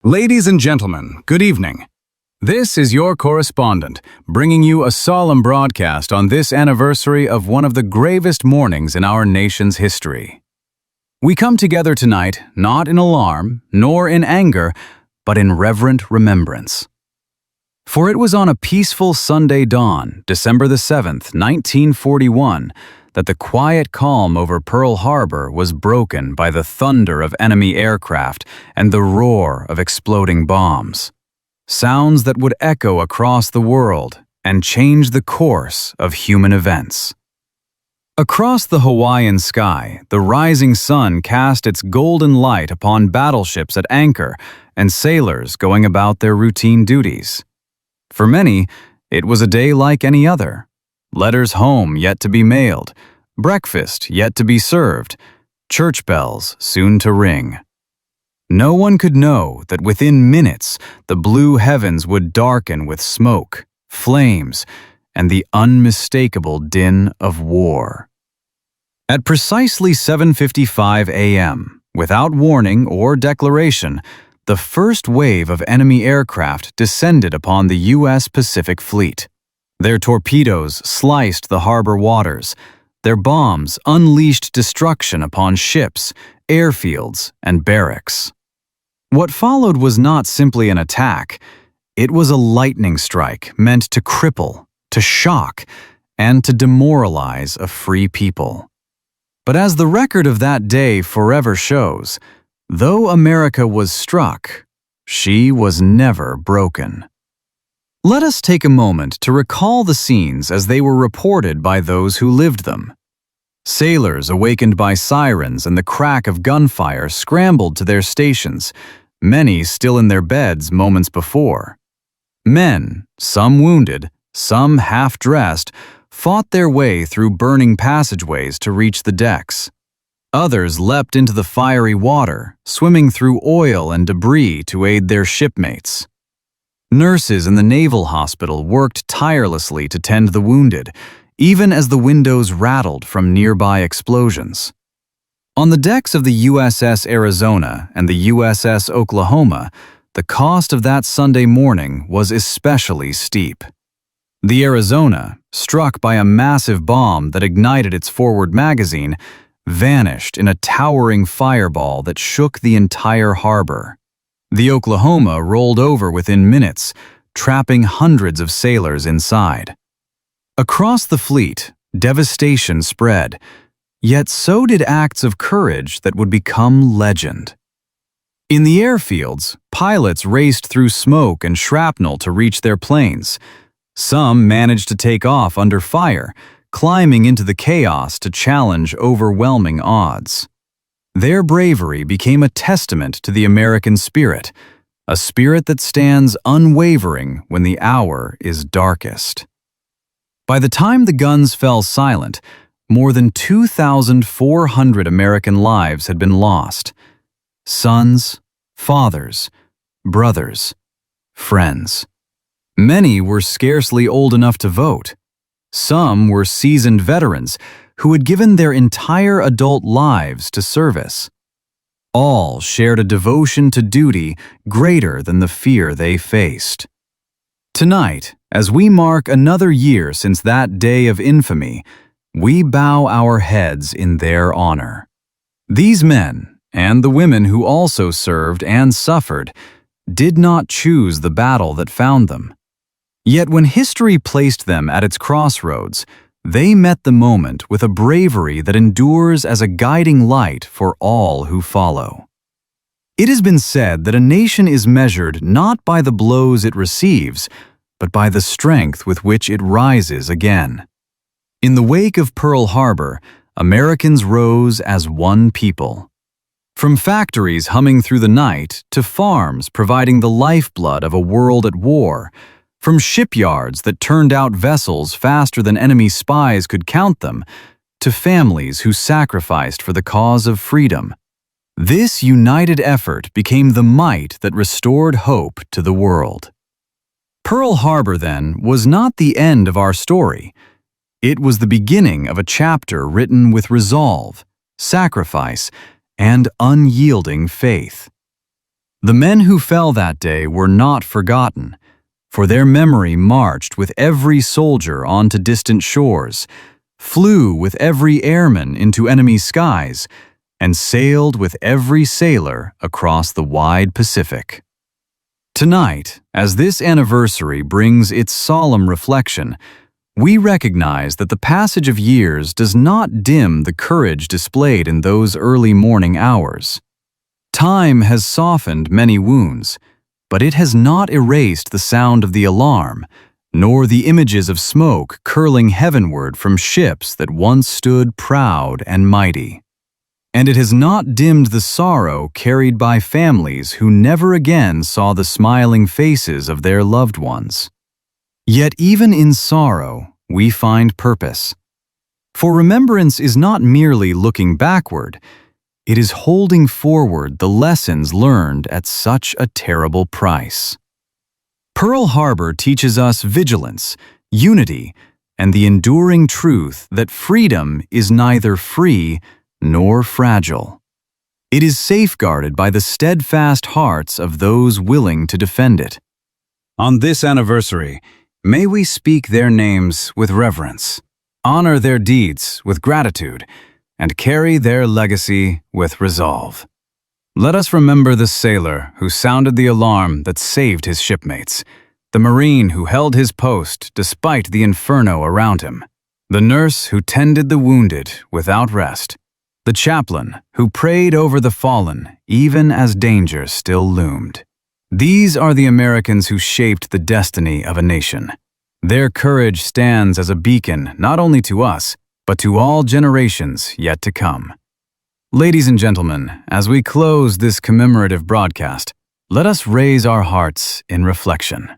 Ladies and gentlemen, good evening. This is your correspondent, bringing you a solemn broadcast on this anniversary of one of the gravest mornings in our nation's history. We come together tonight not in alarm, nor in anger, but in reverent remembrance. For it was on a peaceful Sunday dawn, December the 7th, 1941, that the quiet calm over Pearl Harbor was broken by the thunder of enemy aircraft and the roar of exploding bombs. Sounds that would echo across the world and change the course of human events. Across the Hawaiian sky, the rising sun cast its golden light upon battleships at anchor and sailors going about their routine duties. For many, it was a day like any other. Letters home yet to be mailed, breakfast yet to be served, church bells soon to ring. No one could know that within minutes the blue heavens would darken with smoke, flames, and the unmistakable din of war. At precisely 7:55 a.m., without warning or declaration, the first wave of enemy aircraft descended upon the U.S. Pacific Fleet. Their torpedoes sliced the harbor waters. Their bombs unleashed destruction upon ships, airfields, and barracks. What followed was not simply an attack. It was a lightning strike meant to cripple, to shock, and to demoralize a free people. But as the record of that day forever shows, though America was struck, she was never broken. Let us take a moment to recall the scenes as they were reported by those who lived them. Sailors awakened by sirens and the crack of gunfire scrambled to their stations, many still in their beds moments before. Men, some wounded, some half-dressed, fought their way through burning passageways to reach the decks. Others leapt into the fiery water, swimming through oil and debris to aid their shipmates. Nurses in the naval hospital worked tirelessly to tend the wounded, even as the windows rattled from nearby explosions. On the decks of the USS Arizona and the USS Oklahoma, the cost of that Sunday morning was especially steep. The Arizona, struck by a massive bomb that ignited its forward magazine, vanished in a towering fireball that shook the entire harbor. The Oklahoma rolled over within minutes, trapping hundreds of sailors inside. Across the fleet, devastation spread, yet so did acts of courage that would become legend. In the airfields, pilots raced through smoke and shrapnel to reach their planes. Some managed to take off under fire, climbing into the chaos to challenge overwhelming odds. Their bravery became a testament to the American spirit, a spirit that stands unwavering when the hour is darkest. By the time the guns fell silent, more than 2,400 American lives had been lost. Sons, fathers, brothers, friends. Many were scarcely old enough to vote. Some were seasoned veterans who had given their entire adult lives to service. All shared a devotion to duty greater than the fear they faced. Tonight, as we mark another year since that day of infamy, we bow our heads in their honor. These men, and the women who also served and suffered, did not choose the battle that found them. Yet when history placed them at its crossroads, they met the moment with a bravery that endures as a guiding light for all who follow. It has been said that a nation is measured not by the blows it receives, but by the strength with which it rises again. In the wake of Pearl Harbor, Americans rose as one people. From factories humming through the night to farms providing the lifeblood of a world at war, from shipyards that turned out vessels faster than enemy spies could count them, to families who sacrificed for the cause of freedom. This united effort became the might that restored hope to the world. Pearl Harbor, then, was not the end of our story. It was the beginning of a chapter written with resolve, sacrifice, and unyielding faith. The men who fell that day were not forgotten, for their memory marched with every soldier onto distant shores, flew with every airman into enemy skies, and sailed with every sailor across the wide Pacific. Tonight, as this anniversary brings its solemn reflection, we recognize that the passage of years does not dim the courage displayed in those early morning hours. Time has softened many wounds, but it has not erased the sound of the alarm, nor the images of smoke curling heavenward from ships that once stood proud and mighty. And it has not dimmed the sorrow carried by families who never again saw the smiling faces of their loved ones. Yet even in sorrow, we find purpose. For remembrance is not merely looking backward, it is holding forward the lessons learned at such a terrible price. Pearl Harbor teaches us vigilance, unity, and the enduring truth that freedom is neither free nor fragile. It is safeguarded by the steadfast hearts of those willing to defend it. On this anniversary, may we speak their names with reverence, honor their deeds with gratitude, and carry their legacy with resolve. Let us remember the sailor who sounded the alarm that saved his shipmates, the Marine who held his post despite the inferno around him, the nurse who tended the wounded without rest, the chaplain who prayed over the fallen even as danger still loomed. These are the Americans who shaped the destiny of a nation. Their courage stands as a beacon not only to us, but to all generations yet to come. Ladies and gentlemen, as we close this commemorative broadcast, let us raise our hearts in reflection.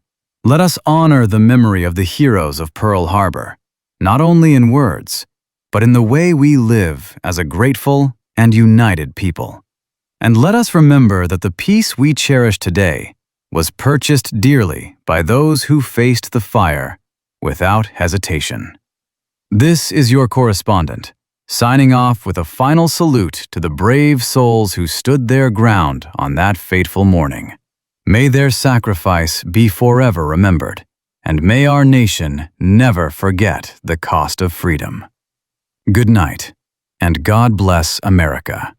Let us honor the memory of the heroes of Pearl Harbor, not only in words, but in the way we live as a grateful and united people. And let us remember that the peace we cherish today was purchased dearly by those who faced the fire without hesitation. This is your correspondent, signing off with a final salute to the brave souls who stood their ground on that fateful morning. May their sacrifice be forever remembered, and may our nation never forget the cost of freedom. Good night, and God bless America.